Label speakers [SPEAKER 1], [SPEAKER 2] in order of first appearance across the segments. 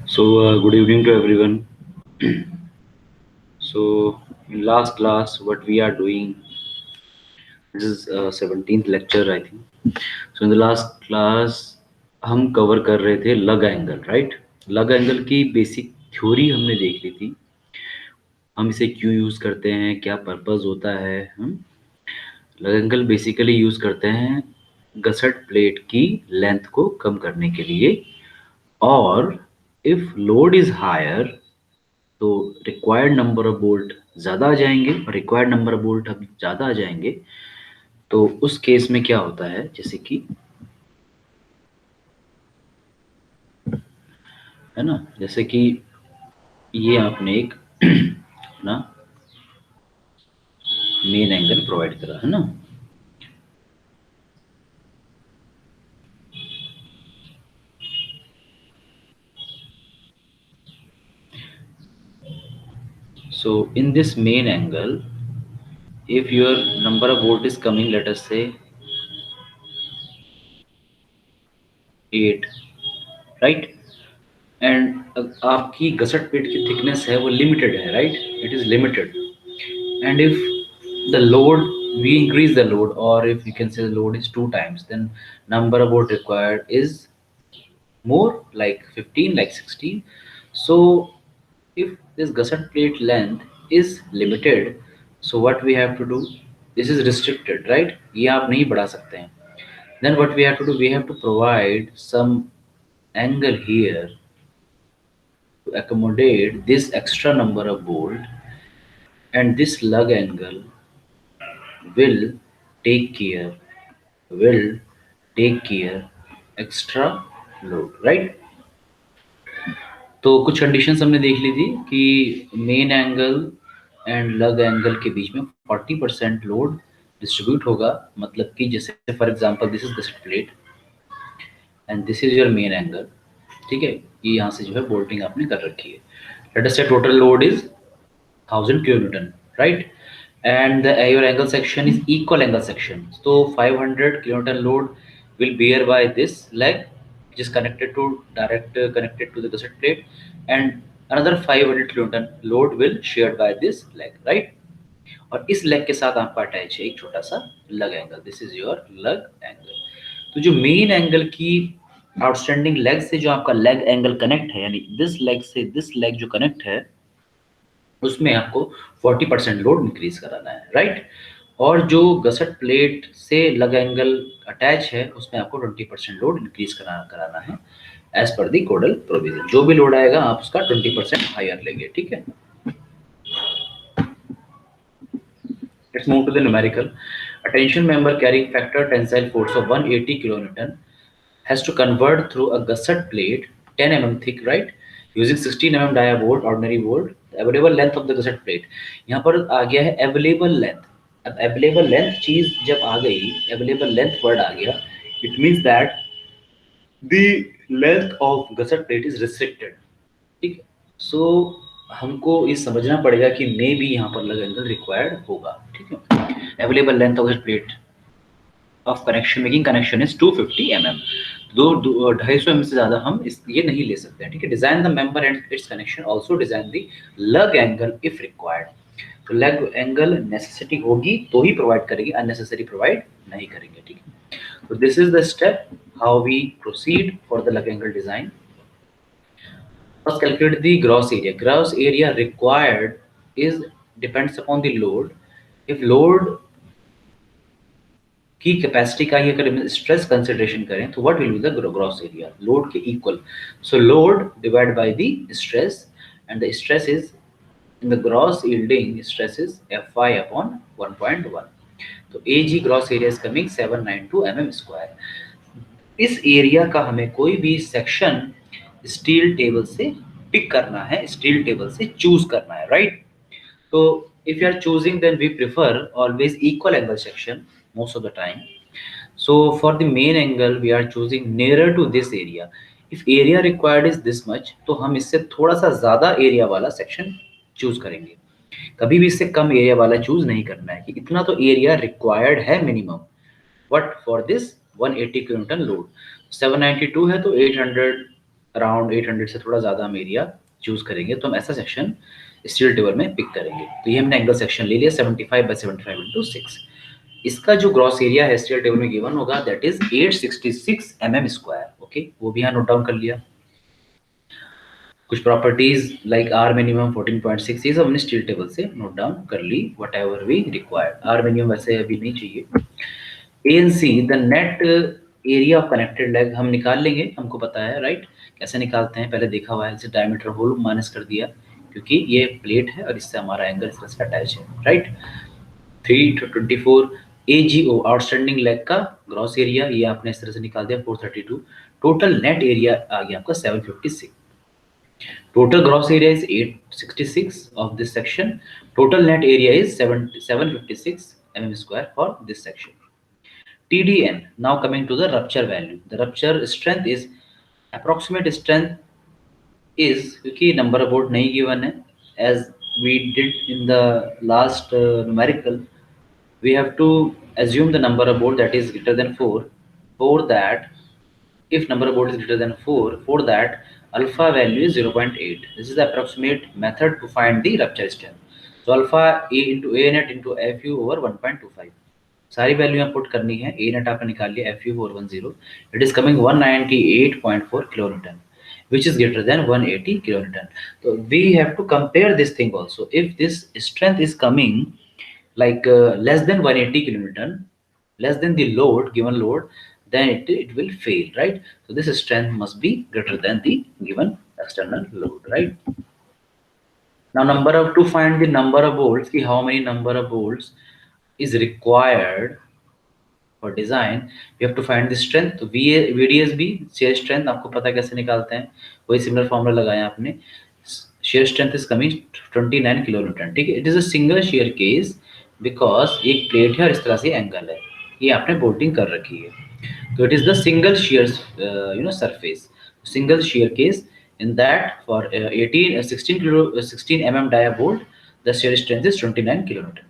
[SPEAKER 1] Good evening to everyone. In last class, what we are doing, this is 17th lecture, I think. So, in the last class, हम cover कर रहे थे लग angle, right? लग angle की basic theory हमने देख ली थी। हम इसे क्यों यूज़ करते हैं, क्या पर्पस होता है। हम लग एंगल बेसिकली यूज़ करते हैं गसट प्लेट की लेंथ को कम करने के लिए, और इफ़ लोड इज़ हायर तो रिक्वायर्ड नंबर ऑफ बोल्ट ज़्यादा आ जाएंगे, और रिक्वायर्ड नंबर ऑफ बोल्ट अब ज़्यादा आ जाएंगे तो उस केस में क्या होता है, जैसे कि है ना, जैसे कि ये आपने एक ना मेन एंगल प्रोवाइड करा है ना। So in this main angle, if your number of volt is coming, let us say 8, right? And आपकी गसट प्लेट की थिकनेस है वो लिमिटेड है, right? It is limited, and if the load, we increase the load, or if you can say the load is 2 times, then number of volt required is more, like 15, like 16. So if this gusset plate length is limited, so what we have to do, this is restricted, right? ये आप नहीं बढ़ा सकते हैं. Then what we have to do, we have to provide some angle here to accommodate this extra number of bolt, and this lug angle will take care will take care extra load, right? तो कुछ conditions हमने देख ली थी कि main angle and लग angle के बीच में 40% load distribute होगा, मतलब कि जैसे for example this is gusset plate and this is your main angle, ठीक है? ये यहाँ से जो है बोल्टिंग आपने कर रखी है। लेट अस से total load is 1000 kilonewton, right? And your angle section is equal angle section. So 500 kilonewton load will bear by this leg, which is connected to connected to the gusset plate, and another 500 kilonewton load will shared by this leg, right? और इस leg के साथ आपका attach है एक छोटा सा लग एंगल, दिस इज योर लग एंगल। तो जो मेन एंगल की आउटस्टैंडिंग लेग से जो आपका लेग एंगल कनेक्ट है, यानी दिस लेग से दिस लेग जो कनेक्ट है, उसमें आपको 40% लोड इंक्रीज कराना है, राइट? और जो गसट प्लेट से लग एंगल अटैच है उसमें आपको 20% लोड इंक्रीज कराना है एज पर दी कोडल प्रोविजन। जो भी लोड आएगा आप उसका 20% हायर लेंगे, ठीक है? Let's move to the numerical. A tension member carrying factor tensile force of 180 kilonewton has to convert through a gusset plate 10 mm thick, right? Using 16 mm dia bolt, ordinary bolt. The available length of the gusset plate. यहाँ पर आ गया है available length. अब available length चीज जब आ गई, available length word आ गया, it means that the length of gusset plate is restricted. ठीक है? सो हमको ये समझना पड़ेगा कि मे भी यहाँ पर लग एंगल रिक्वायर्ड होगा, ठीक है? Available length of the plate of connection making connection is 250 mm। 250 mm से ज़्यादा हम ये नहीं ले सकते हैं, ठीक है? Design the member and it's connection, also design the lug angle if required. तो लग एंगल नेसेसिटी होगी तो ही प्रोवाइड करेंगे, अननेसेसरी प्रोवाइड नहीं करेंगे, ठीक है? तो this is the step how we proceed for the lug angle design. First, calculate the gross area. Gross area required is depends upon the load. If load की कैपेसिटी का ही अगर स्ट्रेस कंसिडरेशन करें तो what will be the gross area? Load के equal. So load divide by the stress, and the stress is in the gross yielding stress is Fy upon 1.1। तो Ag gross area is coming 792 mm²। इस एरिया का हमें कोई भी section steel table से pick करना है, स्टील टेबल से चूज करना है, राइट? तो if you are choosing, then we prefer always equal angle section most of the time. So for the main angle we are choosing nearer to this area. If area required is this much, तो हम इससे थोड़ा सा ज्यादा area वाला section choose करेंगे। कभी भी इससे कम एरिया वाला चूज नहीं करना है कि इतना तो एरिया रिक्वायर्ड है minimum. What for this 180 kilonewton load 792 है तो 800 अराउंड 800 से थोड़ा ज़्यादा हम एरिया चूज करेंगे तो हम ऐसा सेक्शन स्टील टेबल में पिक करेंगे। तो ये हमने एंगल सेक्शन ले लिया 75/75 इंटू 6। इसका जो ग्रॉस एरिया है स्टील टेबल में गिवन होगा दैट इज 866 mm²। ओके, वो भी यहाँ नोट डाउन कर लिया। कुछ प्रॉपर्टीज लाइक आर मिनिमम 14.6 ये सब हमने स्टील टेबल से नोट डाउन कर ली, whatever we required. R minimum वैसे अभी नहीं चाहिए। A N C the net area of connected leg हम निकाल लेंगे, हमको पता है राइट। कैसे निकालते हैं पहले देखा हुआ है, जैसे डायमीटर होल माइनस कर दिया क्योंकि ये प्लेट है और इससे हमारा एंगल इस तरह से अटैच है राइट। 324 AGO आउटस्टैंडिंग लेग का ग्रॉस एरिया ये आपने इस तरह से निकाल दिया 432। टोटल नेट एरिया आ गया आपका 756। Total gross area is 866 of this section. Total net area is 756 mm² for this section. TDN. Now coming to the rupture value. The rupture strength is approximate strength is क्योंकि number of bolt नहीं given है, as we did in the last numerical, we have to assume the number of bolt that is greater than 4. For that, if number of bolt is greater than 4, for that alpha value is 0.8. This is the approximate method to find the rupture strength. So alpha A into A net into FU over 1.25. सारी value यहाँ put करनी है। ए net आपने निकाल लिया FU 410, it is coming 198.4 kilonewton which is greater than 180 kilonewton. So we have to compare this thing also. If this strength is coming like less than 180 kilonewton, less than the load, given load, then it will fail, right? So this strength must be greater than the given external load, right? Now to find the number of bolts, ki how many number of bolts is required for design, you have to find the strength. तो VDSB shear strength आपको पता कैसे निकालते हैं, वही similar formula लगाया आपने। shear strength is coming 29 kilonewton, ठीक है। It is a single shear case because एक प्लेट है और इस तरह से एंगल है, ये आपने बोल्टिंग कर रखी है। तो it is the single shear surface, single shear case. In that for 16 mm dia bolt, the shear strength is 29 kilonewton.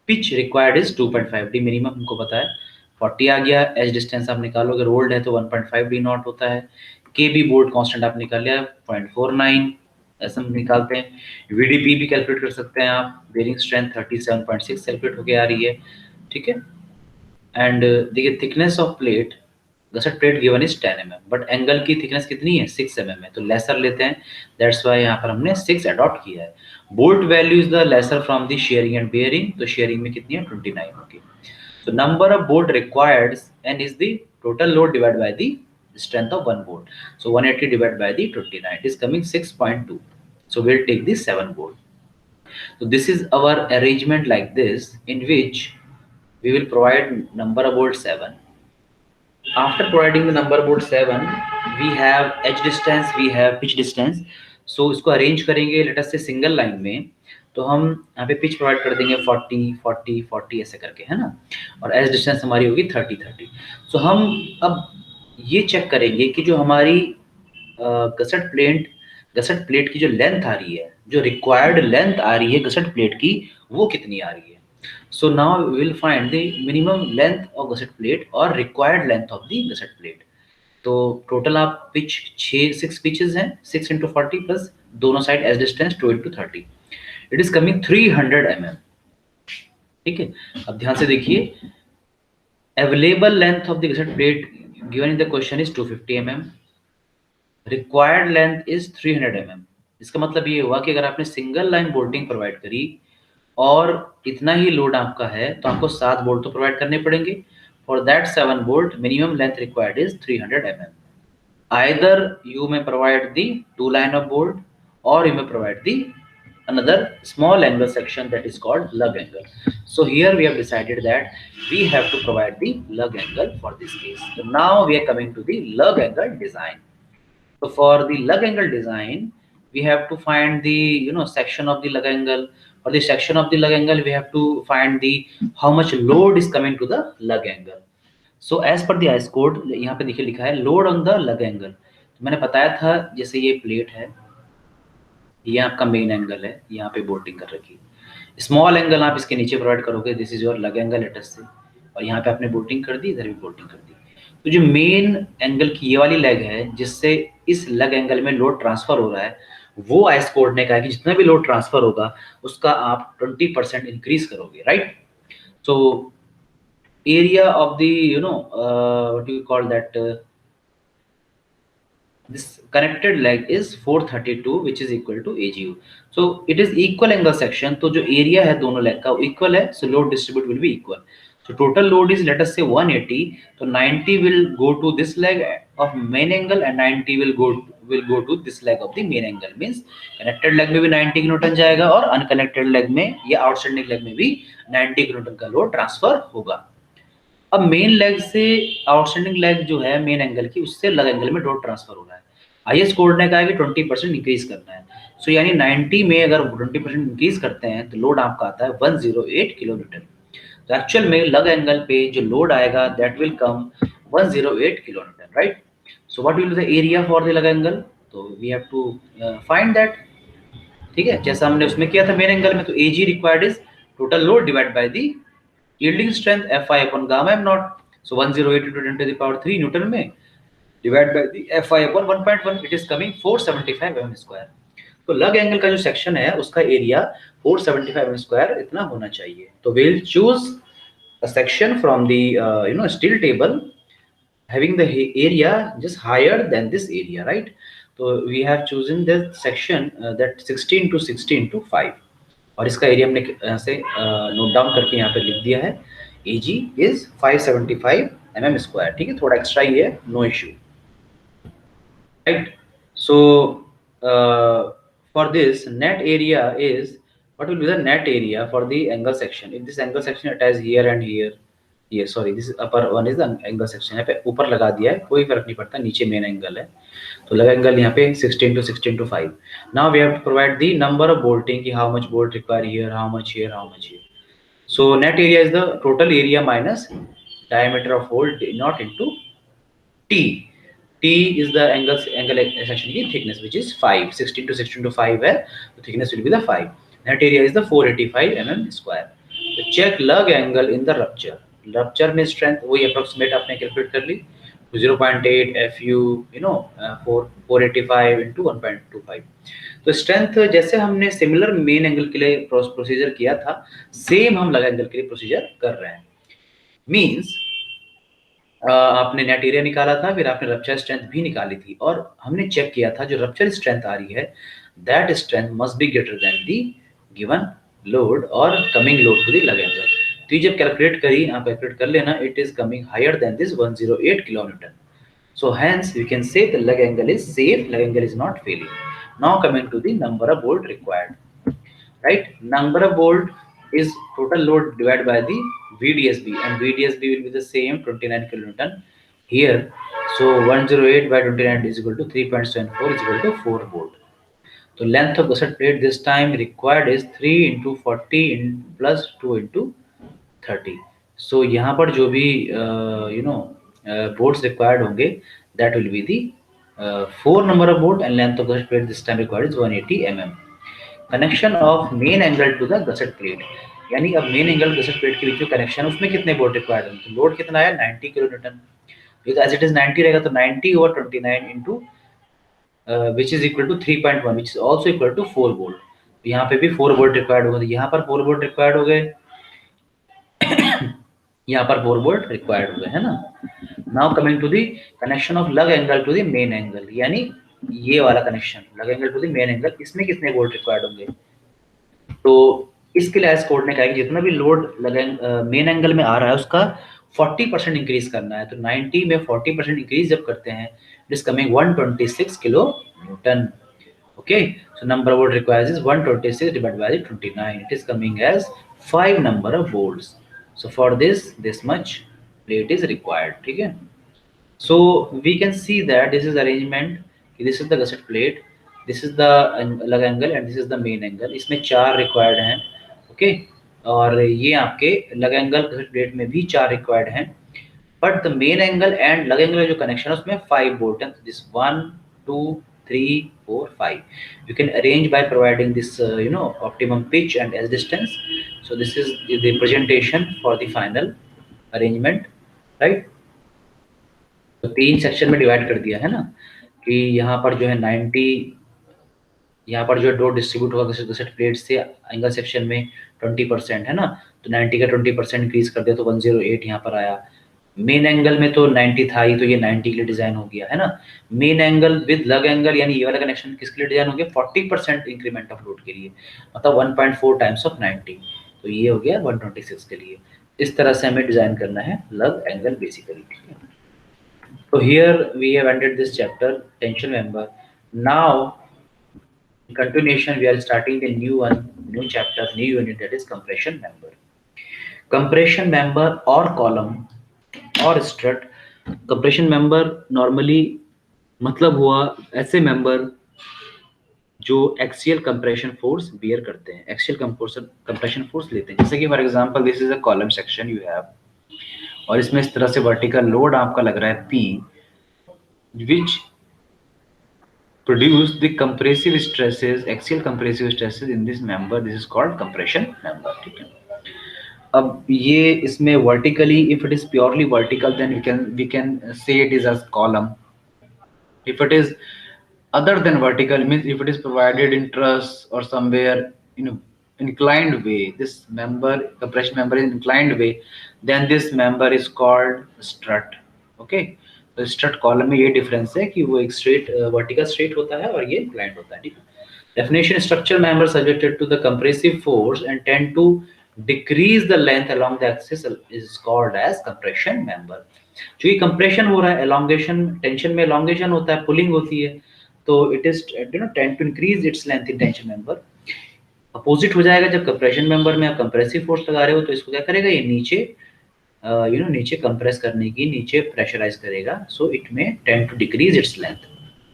[SPEAKER 1] Pitch required is 2.5 D minimum हमको पता है। 40 आ गया। एज डिस्टेंस आप निकालोगे, रोल्ड है तो 1.5 डी नॉट होता है। के बी बोल्ट कांस्टेंट आप निकाल लिया 0.49, ऐसा हम निकालते हैं। वीडीपी भी कैलकुलेट कर सकते हैं आप, बेरिंग स्ट्रेंथ 37.6 कैलकुलेट होके आ रही है, ठीक है। एंड देखिए thickness of plate, गसट plate given is 10 mm, but angle की थिकनेस कितनी है 6 mm है, तो लेसर लेते हैं। दैट्स वाई यहाँ पर हमने 6 अडॉप्ट किया है। Bolt value is the lesser from the shearing and bearing, तो शेयरिंग में कितनी है 29 होगी। So number of bolt required and is the total load divided by the strength of one bolt. So 180 divided by the 29, it is coming 6.2. So we'll take the 7 bolt. So this is our arrangement like this, in which we will provide number of bolt 7. After providing the number of bolt 7, we have edge distance, we have pitch distance. So इसको arrange करेंगे let us से single line में, तो हम यहाँ पे pitch provide कर देंगे 40 40 40 ऐसे करके, है ना। और एज डिस्टेंस हमारी होगी 30 30। सो हम अब ये चेक करेंगे कि जो हमारी गसट प्लेट की जो लेंथ आ रही है, जो रिक्वायर्ड लेंथ आ रही है गसट प्लेट की, वो कितनी आ रही है। So now we will find the minimum length of gusset plate और required length of the gusset plate. तो टोटल आप पिच 6 पिचेस हैं, 6 into 40 प्लस दोनों side edge distance 2 into 30, it is coming 300 mm, ठीक है। अब ध्यान से देखिए, available length of the gusset plate given in the question is 250 mm, required length is 300 mm। इसका मतलब ये हुआ कि अगर आपने सिंगल लाइन बोल्टिंग प्रोवाइड करी और इतना ही लोड आपका है, तो आपको 7 बोल्ट तो प्रोवाइड करने पड़ेंगे। For that 7 bolt minimum length required is 300 mm। Either you may provide the 2 line of bolt, or you may provide the another small angle section that is called lug angle. So here we have decided that we have to provide the lug angle for this case. So now we are coming to the lug angle design. So for the lug angle design, we have to find the section of the lug angle. For the section of the lug angle, we have to find the how much load is coming to the lug angle. So as per the IS code यहाँ पे देखिए लिखा है load on the lug angle. तो मैंने बताया था जैसे ये प्लेट है, ये आपका मेन एंगल है, यहाँ पे बोल्टिंग कर रखी है। स्मॉल एंगल आप इसके नीचे प्रोवाइड करोगे, दिस इज योर लग एंगल लेटस से, और यहाँ पे आपने बोल्टिंग कर दी, इधर भी बोल्टिंग कर दी। तो जो मेन एंगल की ये वाली लेग है जिससे इस लेग एंगल में लोड ट्रांसफर हो रहा है, वो आइस कोड ने कहा कि जितना भी लोड ट्रांसफर होगा उसका आप 20% इंक्रीज करोगे, right? So area of the, what do you call that, this connected leg is 432, which is equal to AGU. So it is equal angle section. तो जो area है दोनों leg का वो equal है, so load distribute will be equal. So total load is, let us say, 180. So 90 will go to this leg of main angle and 90 will go to this leg of the main angle. Means connected leg में भी 90 kilonewton जाएगा और unconnected leg में या outstanding leg में भी 90 kilonewton का load transfer होगा। अब मेन लेग से आउटस्टैंडिंग लेग जो है मेन एंगल की, उससे लग एंगल में लोड ट्रांसफर हो रहा है। आईएस कोड ने कहा है कि 20% इंक्रीज करना है। सो यानी 90 में अगर 20% इंक्रीज करते हैं तो लोड आपका आता है 108 किलोमीटर। तो एक्चुअल में लग एंगल पे जो लोड आएगा that will come 108 kilometre, right? So what will be the area for the lug angle? तो we have to find that. ठीक है, जैसा हमने उसमें किया था मेन एंगल में, तो A G required is total load divide by the yielding strength Fi upon gamma m naught. So 108 into 10 to the power 3 Newton में divide by the Fi upon 1.1, it is coming 475 mm square. तो lug angle का जो section है उसका area 475 mm square इतना होना चाहिए। तो we'll choose a section from the steel table having the area just higher than this area, right? So we have chosen the section that 16 to 16 to 5, और इसका एरिया हमने ऐसे नोट डाउन करके यहाँ पे लिख दिया है, AG इज 575 mm स्क्वायर। ठीक है, थोड़ा एक्स्ट्रा ही है, no issue, right? So for this net area is, what will be the net area for the angle section if this angle section attached here and here? ये sorry, this upper one is the angle section. यहाँ पे ऊपर लगा दिया है, कोई फर्क नहीं पड़ता, नीचे मेन एंगल है। तो लगा एंगल यहाँ पे 16 to 16 to 5. Now we have to provide the number of bolting, कि how much bolt require here, how much here, how much here. So net area is the total area minus diameter of hole not into T. T is the angle section की thickness, which is 5. 16 to 16 to 5 है, तो thickness will be the 5. Net area is the 485 mm square. So check lug angle in the rupture. Rupture में strength वही approximate आपने calculate कर ली, 0.8 FU, 485 into 1.25. तो strength जैसे हमने सिमिलर मेन एंगल के लिए प्रोसीजर किया था, सेम हम लग एंगल के लिए प्रोसीजर कर रहे हैं। मींस आपने नेट एरिया निकाला था, फिर आपने रप्चर स्ट्रेंथ भी निकाली थी, और हमने चेक किया था जो रप्चर स्ट्रेंथ आ रही है that strength must be greater than the given load और coming load to the lug angle. तो ये जब कैलकुलेट करी, आप कैलकुलेट कर लेना, it is coming higher than this 108 kilometre. So hence we can say the leg angle is safe, leg angle is not failing. Now coming to the number of bolt required, right? Number of bolt is total load divided by the VDSB, and VDSB will be the same 29 kilonewton here. So 108 by 29 is equal to 3.74 is equal to 4 bolt. So length of gusset plate this time required is 3 into 40 in plus 2 into 30. So यहाँ पर जो भी bolts required होंगे that will be the 4 number of bolt, and length of gusset plate this time required is 180 mm. Connection of main angle to the gusset plate, यानी अब main angle गसट plate के बीच में connection, उसमें कितने bolt required होंगे? तो load कितना है 90 kilo newton, as it is 90 रहेगा, तो 90 over 29 into which is equal to 3.1 which is also equal to 4 volt. तो यहाँ पे भी 4 volt रिक्वायर्ड होगा, तो यहाँ पर 4 volt रिक्वायर्ड हो गए, यहाँ पर 4 volt रिक्वायर्ड हो गए, है ना? Now coming to the connection of lug angle to the main angle, यानी ये वाला connection lug angle to the main angle, इसमें कितने वोल्ट रिक्वायर्ड होंगे? तो इसके लिए एस कोड ने कहा कि जितना भी लोड मेन एंगल में आ रहा है उसका 40% इंक्रीज करना है। तो 90 में 40% इंक्रीज जब करते हैं, it is coming 126 kilo newton. Okay, so number of bolt requires is 126 divided by 29, it is coming as 5 number of bolts. So for this much plate is required. ठीक है, so we can see that this is arrangement, this is the gusset plate, this is the lug angle and this is the main angle. इसमें 4 required हैं। Okay, और ये आपके लग angle plate में भी 4 रिक्वायर्ड हैं, but the main angle and लग एंगल जो कनेक्शन है उसमें 5 बोल्ट हैं। This 1 2 3 4 5 you can arrange by providing this optimum pitch and edge distance. So this is the presentation for the final arrangement, right? तीन section में divide कर दिया है ना, कि यहाँ पर जो है 90, यहाँ पर जो है लोड डिस्ट्रीब्यूट होगा गसेट प्लेट से एंगल सेक्शन में 20% है ना, तो 90 का 20% इंक्रीज कर दिया तो 108 यहाँ पर आया। मेन एंगल में तो 90 था ही, तो ये 90 के लिए डिजाइन हो गया है ना। मेन एंगल विद लग एंगल यानी ये वाला कनेक्शन किसके लिए डिजाइन हो गया, 40% इंक्रीमेंट ऑफ लोड के लिए, मतलब 1.4 टाइम्स ऑफ 90, तो ये हो गया 126 के लिए। इस तरह से हमें डिजाइन करना है लग एंगल बेसिकली, ठीक है। तो here we have ended this chapter, tension member. Now in continuation we are starting the new one, new chapter, new unit, that is compression member. Compression member or column और strut, compression member normally मतलब हुआ ऐसे member जो axial compression force beer करते हैं, axial compression force लेते हैं। जैसे कि for example this is a column section you have, और इसमें इस तरह से वर्टिकल लोड आपका लग रहा है P, which produce the compressive stresses, axial compressive stresses in this member. This is called compression member, ठीक है। अब ये इसमें vertically, if it is purely vertical, then we can say it is as column. If it is other than vertical, means if it is provided in truss or somewhere in inclined way, this member, compression member is inclined way, then this member is called strut, okay। तो strut column में ये difference है कि वो एक straight vertical straight होता है और ये इंक्लाइंड होता है, ठीक है। Definition, structure member subjected to the compressive force and tend to decrease the length along the axis is called as compression member. जो ये कंप्रेशन हो रहा है, एलोंगेशन, टेंशन में एलोंगेशन होता है, पुलिंग होती है, तो it is tend to increase its length in tension member. Opposite हो जाएगा जब कंप्रेशन मेंबर में आप कंप्रेसिव फोर्स लगा रहे हो, तो इसको क्या करेगा, ये नीचे नीचे कंप्रेस करने की, नीचे प्रेशराइज करेगा, सो इट में tend to decrease its length,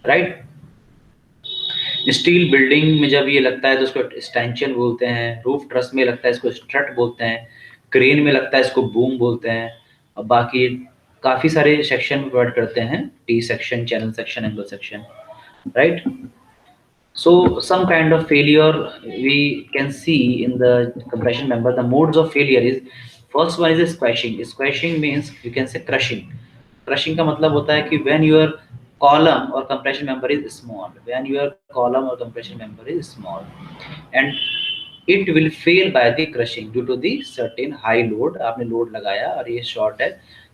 [SPEAKER 1] right. Steel building में जब ये लगता है तो इसको स्टैंचियन बोलते हैं, रूफ ट्रस में लगता है इसको स्ट्रट बोलते हैं, क्रेन में लगता है इसको बूम बोलते हैं, और बाकी काफी सारे सेक्शन में प्रोवाइड करते हैं, T section, channel section, angle section, right. So some kind of failure we can see in the compression member. The modes of failure is, first one is squashing. Squashing means you can say crushing. Crushing का मतलब होता है कि when your column or compression member is small, when your column or compression member is small, and it will fail by the crushing due to the certain high load. आपने load लगाया और ये short है,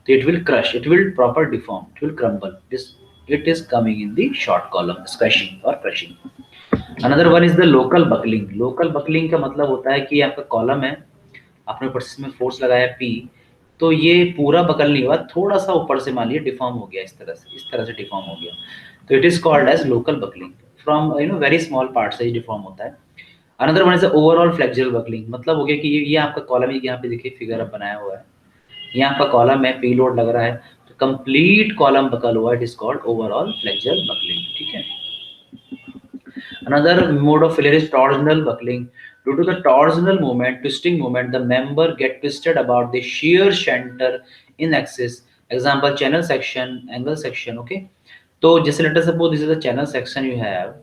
[SPEAKER 1] तो it will crush, it will proper deform, it will crumble. This it is coming in the short column, squashing or crushing. Another one is the local buckling. Local buckling का मतलब होता है कि आपका कॉलम है, आपने ऊपर से फोर्स लगाया P, तो ये पूरा बकल नहीं हुआ, थोड़ा सा ऊपर से मान लिया डिफॉर्म हो गया, इस तरह से डिफॉर्म हो गया, तो it is called as local buckling. From very small part से डिफॉर्म होता है। Another one is the overall flexural buckling, मतलब हो गया कि ये आपका कॉलम है, यहाँ पे देखिए फिगर अब बनाया हुआ है, यहाँ आपका कॉलम है, P लोड लग रहा है, तो कंप्लीट कॉलम बकल हुआ, it is called overall flexural buckling, ठीक है। Another mode of failure is torsional buckling. Due to the torsional movement, twisting movement, the member get twisted about the shear center in axis. Example, channel section, angle section, okay? तो जैसे let us suppose this is the channel section you have.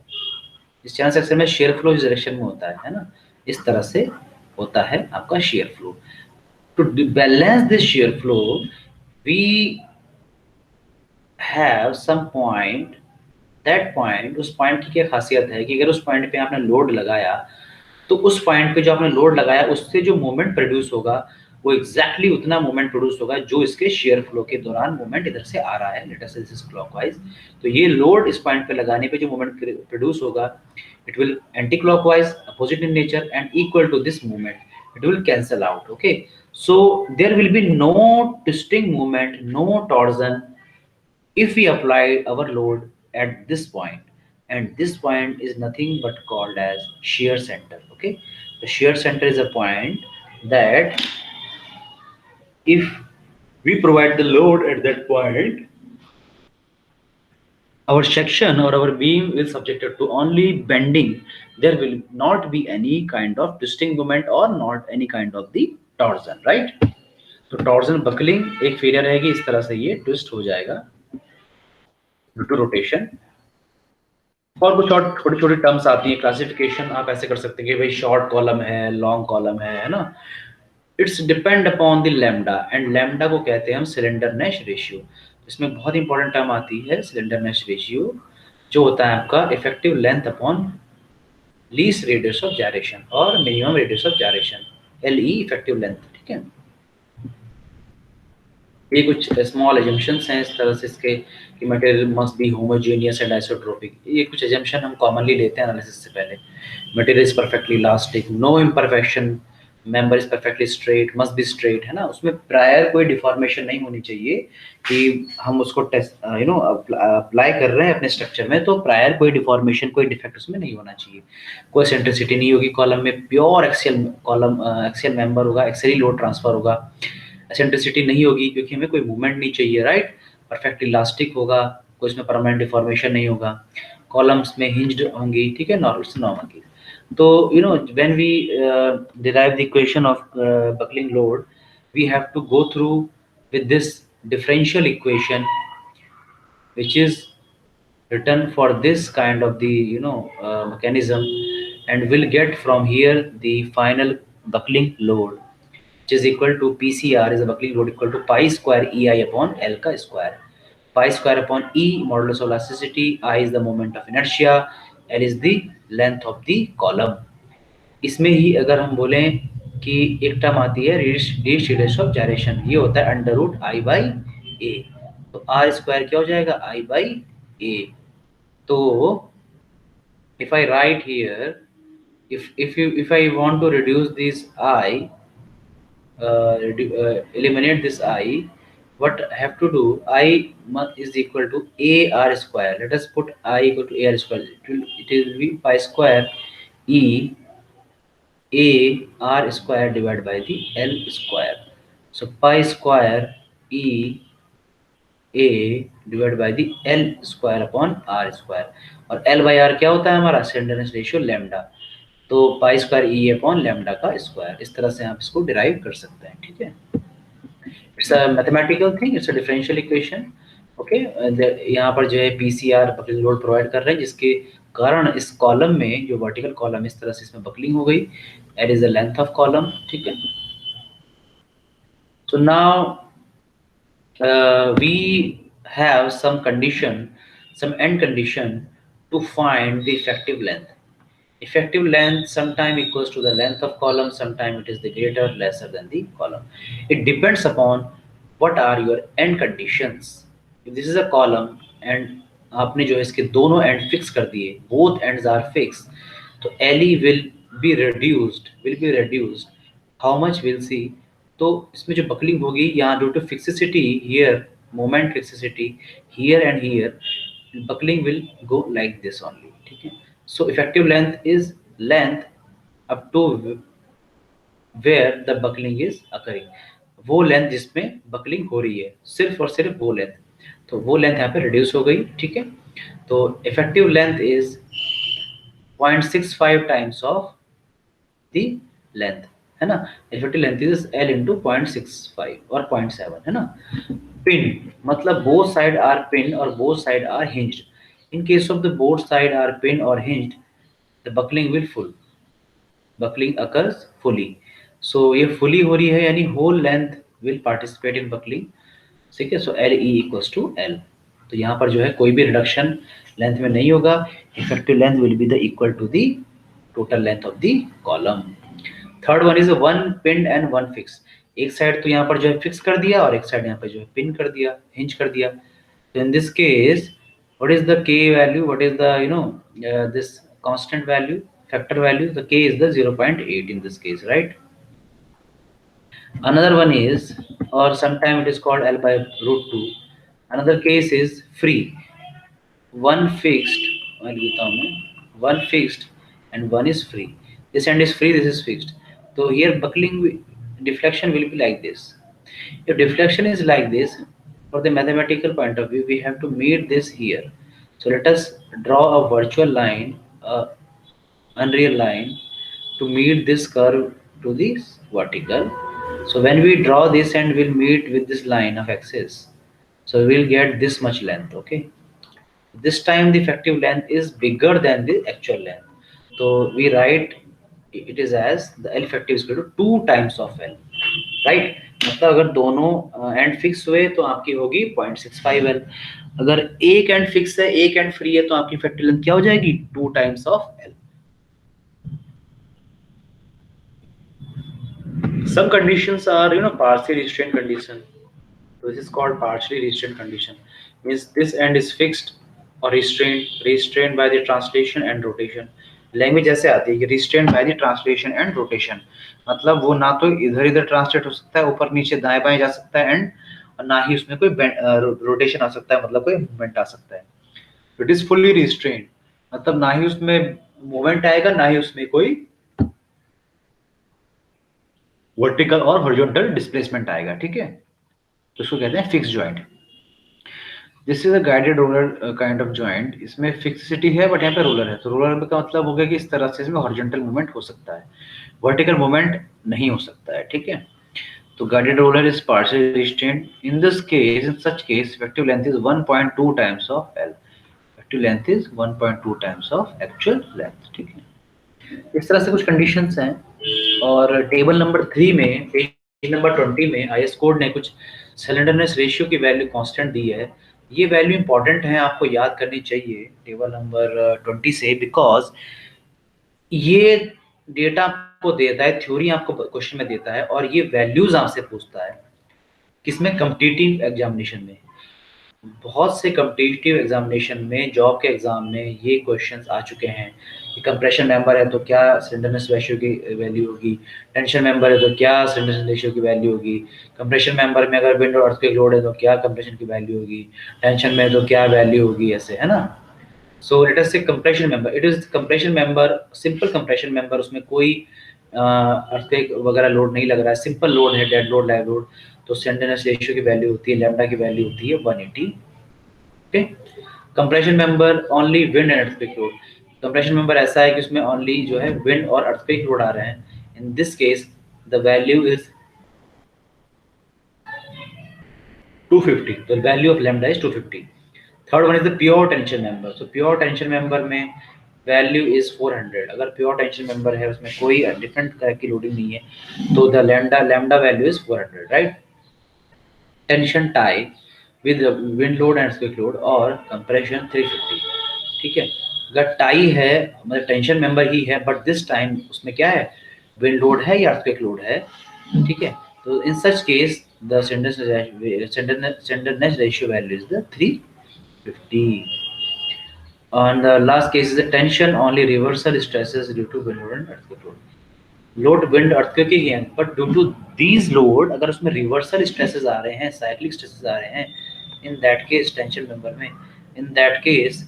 [SPEAKER 1] इस channel section में shear flow इस direction में होता है ना? इस तरह से होता है आपका shear flow. To balance this shear flow, we have some point. That point, उस पॉइंट की क्या खासियत है कि अगर उस पॉइंट पे आपने लोड लगाया, तो उस पॉइंट पे जो आपने लोड लगाया उससे जो मोमेंट प्रोड्यूस होगा वो एग्जैक्टली उतना मोमेंट प्रोड्यूस होगा जो इसके शेयर फ्लो के दौरान मोमेंट इधर से आ रहा है, लेट अस से दिस इज क्लॉकवाइज, तो ये लोड इस पॉइंट पे लगाने पे जो मोमेंट प्रोड्यूस होगा, it will anti clockwise, opposite in nature and equal to this moment, it will cancel out, okay. So there will be no twisting moment, no torsion if we apply our load at this point, and this point is nothing but called as shear center, okay। The shear center is a point that if we provide the load at that point, our section or our beam will subjected to only bending, there will not be any kind of twisting moment or not any kind of the torsion, right। तो torsion buckling एक failure रहेगी, इस तरह से ये twist हो जाएगा due to rotation. और कुछ और छोटी छोटी टर्म्स आती है, क्लासिफिकेशन आप ऐसे कर सकते हैं कि भाई शॉर्ट कॉलम है, लॉन्ग कॉलम है ना। It's depend upon the lambda, and lambda को कहते हैं हम सिलेंडरनेस रेशियो। इसमें बहुत इंपॉर्टेंट टर्म आती है स्लेंडरनेस रेशियो, जो होता है आपका effective length upon least radius of gyration और minimum radius of gyration, L E effective length. ठीक है, ये कुछ स्मॉल एजम्पशंस हैं इस तरह से इसके कि material must be homogeneous and isotropic. ये कुछ एजम्पशन हम कॉमनली लेते हैं एनालिसिस से पहले। Material is perfectly elastic, no imperfection, member is perfectly straight, must be straight, है ना। उसमें प्रायर कोई डिफॉर्मेशन नहीं होनी चाहिए कि हम उसको टेस्ट अप्लाई कर रहे हैं अपने स्ट्रक्चर में, तो प्रायर कोई डिफॉर्मेशन कोई डिफेक्ट उसमें नहीं होना चाहिए। कोई सेंट्रिसिटी नहीं होगी कॉलम में, pure axial column axial member होगा, एक्सियली लोड ट्रांसफर होगा। एसेंट्रिसिटी नहीं होगी क्योंकि हमें कोई मूवमेंट नहीं चाहिए, राइट। परफेक्ट इलास्टिक होगा, कोई इसमें परमानेंट डिफॉर्मेशन नहीं होगा। कॉलम्स में हिंज्ड होंगी, ठीक है, नॉर्मल की। तो when we derive the equation of buckling load, we have to go through with this differential equation which is written for this kind of the mechanism, and we'll get from here the final buckling load, which is equal to PCR is a buckling load equal to pi square EI upon L का square. Pi square upon E modulus of elasticity, I is the moment of inertia, L is the length of the column. इसमें ही अगर हम बोलें कि एक term आती है least radius of gyration, ये होता है अंडर रूट आई बाई ए। तो आर स्क्वायर क्या हो जाएगा, आई बाई ए। तो if I write here, if I want to reduce this I, eliminate this I, what I have to do, I is equal to a r square. Let us put I equal to a r square. It will be pi square e a r square divided by the L square. So pi square e a divided by the L square upon r square, और L by r क्या होता है हमारा, slenderness ratio lambda. तो pi square E upon lambda का square, इस तरह से आप इसको डिराइव कर सकते हैं। ठीक है, it's a mathematical thing, it's a differential equation. Okay, यहाँ पर जो है पीसीआर बकलिंग लोड प्रोवाइड कर रहे हैं, जिसके कारण इस कॉलम में जो वर्टिकल कॉलम इस तरह से इसमें बकलिंग हो गई, at is the length of column. ठीक है, so now we have some condition, some end condition to find the effective length. Effective length sometime equals to the length of column, sometime it is the greater lesser than the column. It depends upon what are your end conditions. If this is a column and आपने जो है इसके दोनों and fix कर दिए, both ends are fixed, तो LE will be reduced. How much we'll see. तो इसमें जो बकलिंग होगी यहाँ due to fixity here, moment fixity here and here, buckling will go like this only. ठीक है, so effective length is length up to where the buckling is occurring, वो length जिसमें buckling हो रही है, सिर्फ और सिर्फ वो लेंथ। तो वो लेंथ यहाँ पे रिड्यूस हो गई। ठीक है, तो effective length is 0.65 times of the length, है ना। Effective length is L into 0.65 और 0.7, है ना। पिन मतलब बोथ साइड आर पिन और both side are hinged. In case of the both side are pin और hinged, the buckling will full, buckling occurs fully. So ये fully हो रही है यानी whole length will participate in buckling. ठीक है, so L E equals to L. तो यहाँ पर जो है कोई भी रिडक्शन लेंथ में नहीं होगा, effective length will be the equal to the total length of the column. Third one is one pin end one fix. एक साइड तो यहाँ पर जो है फिक्स कर दिया और एक साइड यहाँ पे जो है पिन कर दिया, हिंज कर दिया। तो in this case what is the k value, what is the this constant value, factor value, the k is the 0.8 in this case, right. Another one is, or sometime it is called L by root 2. Another case is free, one fixed, one fixed and one is free. This end is free, this is fixed. So here buckling deflection will be like this. If deflection is like this, for the mathematical point of view, we have to meet this here. So let us draw a virtual line, a unreal line, to meet this curve to this vertical. So when we draw this and we'll meet with this line of axis, so we'll get this much length. Okay, this time the effective length is bigger than the actual length. So we write it is as the L effective is equal to 2 times of L, right. मतलब अगर दोनों and fix हुए तो आपकी होगी 0.65L। अगर एक and fix है एक एंड फ्री है तो आपकी इफेक्टिव लेंथ क्या हो जाएगी, 2 times of L। Some conditions are, partially restrained condition. So this is called partially restrained condition. Means this end is fixed or restrained by the translation and rotation. Language ऐसे आती है कि restrained by the translation and rotation, मतलब वो ना तो इधर इधर ट्रांसलेट हो सकता है, ऊपर नीचे दाएं बाएं जा सकता है एंड, और ना ही उसमें कोई रोटेशन आ सकता है, मतलब कोई मूवमेंट आ सकता है। इट इज फुल्ली रिस्ट्रेन्ड, मतलब ना ही उसमें मूवमेंट आएगा ना ही उसमें कोई वर्टिकल और हॉरिजॉन्टल डिस्प्लेसमेंट आएगा, ठीक है। तो इसको कहते हैं fix joint. This is a guided roller kind of joint. इसमें फिक्सिटी है बट यहाँ पे रोलर है, तो रोलर का मतलब हो गया कि इस तरह से इसमें हॉरिजॉन्टल मूवमेंट हो सकता है, वर्टिकल मूवमेंट नहीं हो सकता है, ठीक है। तो guided roller is partially restrained. In this case, in such case, effective length is 1.2 times of L. Effective length is 1.2 times of actual length, ठीक है। इस तरह से कुछ कंडीशंस हैं, और टेबल नंबर 3 में, पेज नंबर 20 में आईएस कोड ने कुछ सिलेंडरनेस रेशियो की वैल्यू कांस्टेंट दी है। ये वैल्यू इंपॉर्टेंट है, आपको याद करनी चाहिए टेबल नंबर 20 से, बिकॉज ये डेटा आपको देता है, थ्योरी आपको क्वेश्चन में देता है, और ये वैल्यूज आपसे पूछता है किसमें, कम्पिटिटिव एग्जामिनेशन में। बहुत से कम्पिटिटिव एग्जामिनेशन में, जॉब के एग्जाम में ये क्वेश्चंस आ चुके हैं कि कंप्रेशन मेंबर है तो क्या स्लेंडरनेस रेशियो की वैल्यू होगी, टेंशन मेंबर है तो क्या स्लेंडरनेस रेशियो की वैल्यू होगी, कंप्रेशन मेंबर में अगर विंड और अर्थक्वेक लोड है तो क्या कंप्रेशन की वैल्यू होगी, टेंशन में तो क्या वैल्यू होगी, ऐसे है ना। सो लेट अस से compression member, it is compression member, simple compression member, उसमें कोई अर्थक्वेक वगैरह लोड नहीं लग रहा है, सिंपल लोड है, डेड लोड, लाइव लोड, तो स्लेंडरनेस रेशियो की वैल्यू होती है, लैम्डा की वैल्यू होती है 180। Okay. Compression member only wind and earthquake load, compression member ऐसा है कि उसमें ओनली जो है विंड और अर्थक्वेक लोड आ रहे हैं। In this case the value is 250, the value of lambda is 250। Third one is the pure tension member. So pure tension member में वैल्यू इज 400। अगर प्योर टेंशन मेंबर है, उसमें कोई डिफरेंट तरह की लोडिंग नहीं है, तो the lambda lambda value is 400, right. Tension tie with wind load and earthquake load, और कंप्रेशन 350, ठीक है। अगर टाई है, मतलब टेंशन मेंबर ही है, बट दिस टाइम उसमें क्या है, विंड लोड है या अर्थक्वेक लोड है, ठीक है। तो in such case the slenderness ratio value is the 350। And the last case is the tension only reversal stresses due to wind load and earthquake load. Load wind earthquake ही है, but due to these load अगर उसमें reversal stresses आ रहे हैं, cyclic stresses आ रहे हैं, in that case tension member में, in that case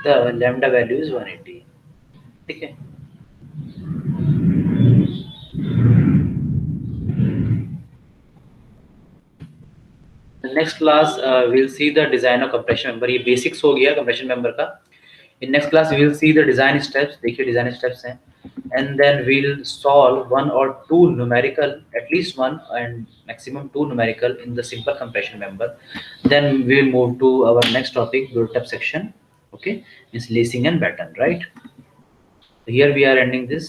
[SPEAKER 1] the lambda value is 180, ठीक है। Next class will see the design of compression member. ये बेसिक्स हो गया कंप्रेशन मेंबर का। In next class we will see the design steps. देखिए design steps हैं, and then we'll solve one or two numerical, at least one and maximum two numerical in the simple compression member. Then we'll move to our next topic, built-up section. Okay, is lacing and batten, right? So here we are ending this.